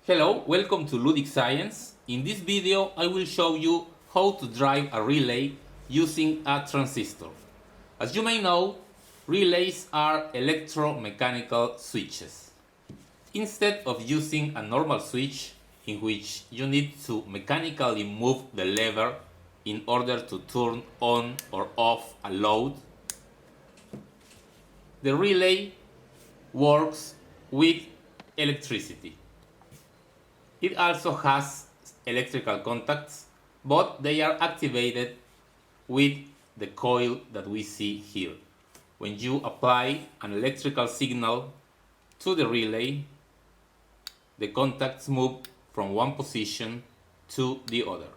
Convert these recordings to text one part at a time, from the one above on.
Hello, welcome to Ludic Science. In this video I will show you how to drive a relay using a transistor. As you may know, relays are electromechanical switches. Instead of using a normal switch in which you need to mechanically move the lever in order to turn on or off a load, the relay works with electricity. It also has electrical contacts, but they are activated with the coil that we see here. When you apply an electrical signal to the relay, the contacts move from one position to the other.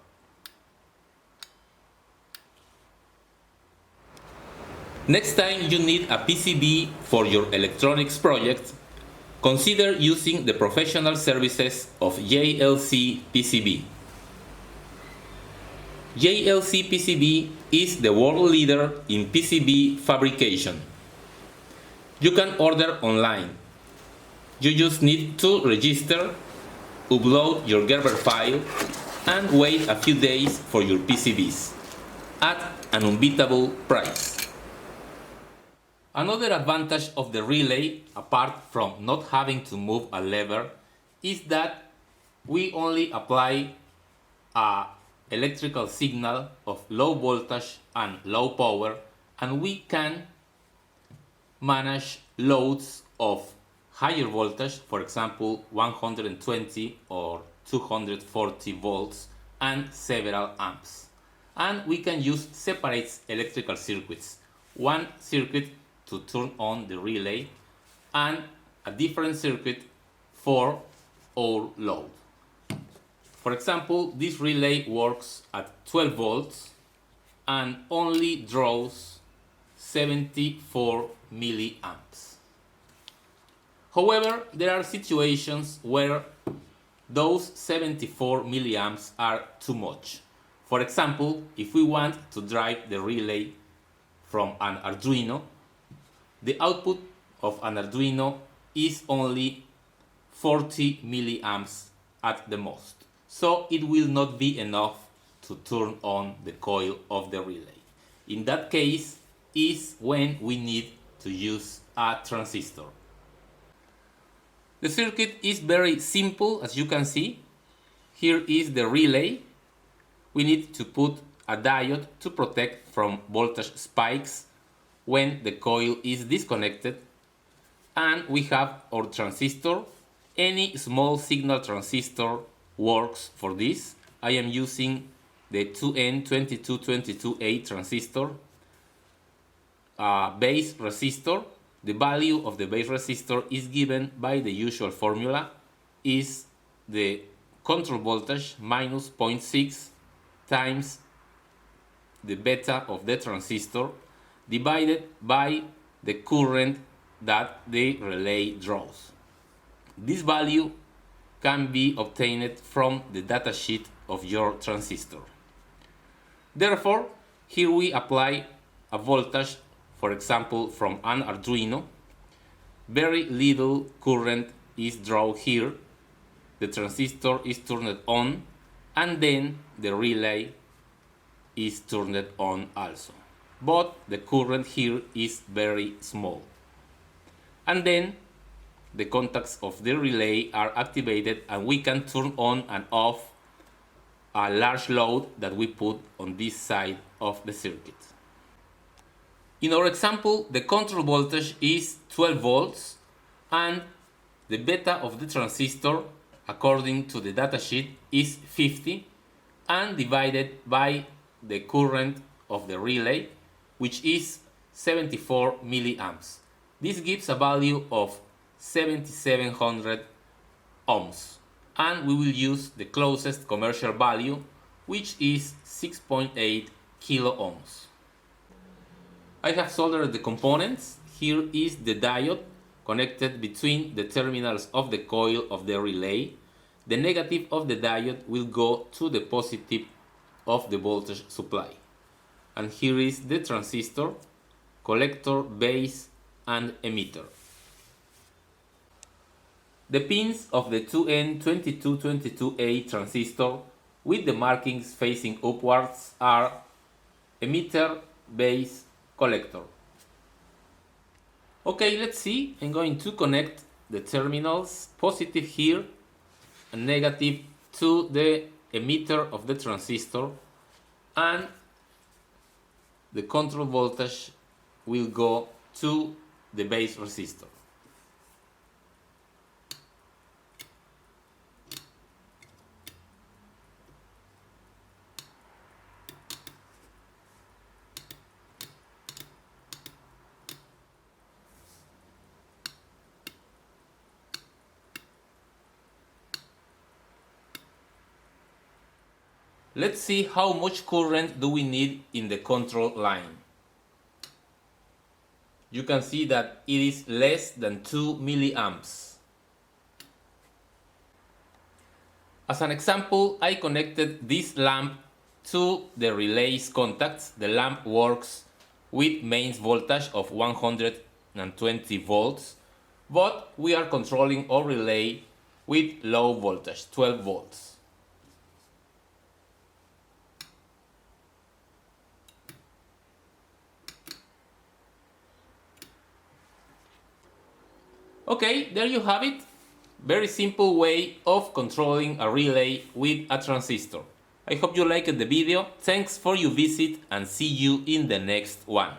Next time you need a PCB for your electronics project, consider using the professional services of JLC PCB. JLC PCB is the world leader in PCB fabrication. You can order online. You just need to register, upload your Gerber file, and wait a few days for your PCBs at an unbeatable price. Another advantage of the relay, apart from not having to move a lever, is that we only apply an electrical signal of low voltage and low power, and we can manage loads of higher voltage, for example 120 or 240 volts and several amps. And we can use separate electrical circuits. One circuit to turn on the relay and a different circuit for our load. For example, this relay works at 12 volts and only draws 74 milliamps. However, there are situations where those 74 milliamps are too much. For example, if we want to drive the relay from an Arduino, the output of an Arduino is only 40 milliamps at the most, so it will not be enough to turn on the coil of the relay. In that case is when we need to use a transistor. The circuit is very simple, as you can see. Here is the relay. We need to put a diode to protect from voltage spikes when the coil is disconnected, and we have our transistor. Any small signal transistor works for this. I am using the 2N2222A transistor. Base resistor. The value of the base resistor is given by the usual formula, is the control voltage minus 0.6 times the beta of the transistor divided by the current that the relay draws. This value can be obtained from the datasheet of your transistor. Therefore, here we apply a voltage, for example from an Arduino. Very little current is drawn here. The transistor is turned on, and then the relay is turned on also. But the current here is very small. And then the contacts of the relay are activated, and we can turn on and off a large load that we put on this side of the circuit. In our example, the control voltage is 12 volts and the beta of the transistor, according to the datasheet, is 50, and divided by the current of the relay, which is 74 milliamps. This gives a value of 7700 ohms, and we will use the closest commercial value, which is 6.8 kilo ohms. I have soldered the components. Here is the diode connected between the terminals of the coil of the relay. The negative of the diode will go to the positive of the voltage supply. And here is the transistor, collector, base, and emitter. The pins of the 2N2222A transistor with the markings facing upwards are emitter, base, collector. Okay, let's see. I'm going to connect the terminals, positive here and negative, to the emitter of the transistor, and the control voltage will go to the base resistor. Let's see how much current do we need in the control line. You can see that it is less than 2 milliamps. As an example, I connected this lamp to the relay's contacts. The lamp works with mains voltage of 120 volts, but we are controlling our relay with low voltage, 12 volts. Okay, there you have it. Very simple way of controlling a relay with a transistor. I hope you liked the video. Thanks for your visit and see you in the next one.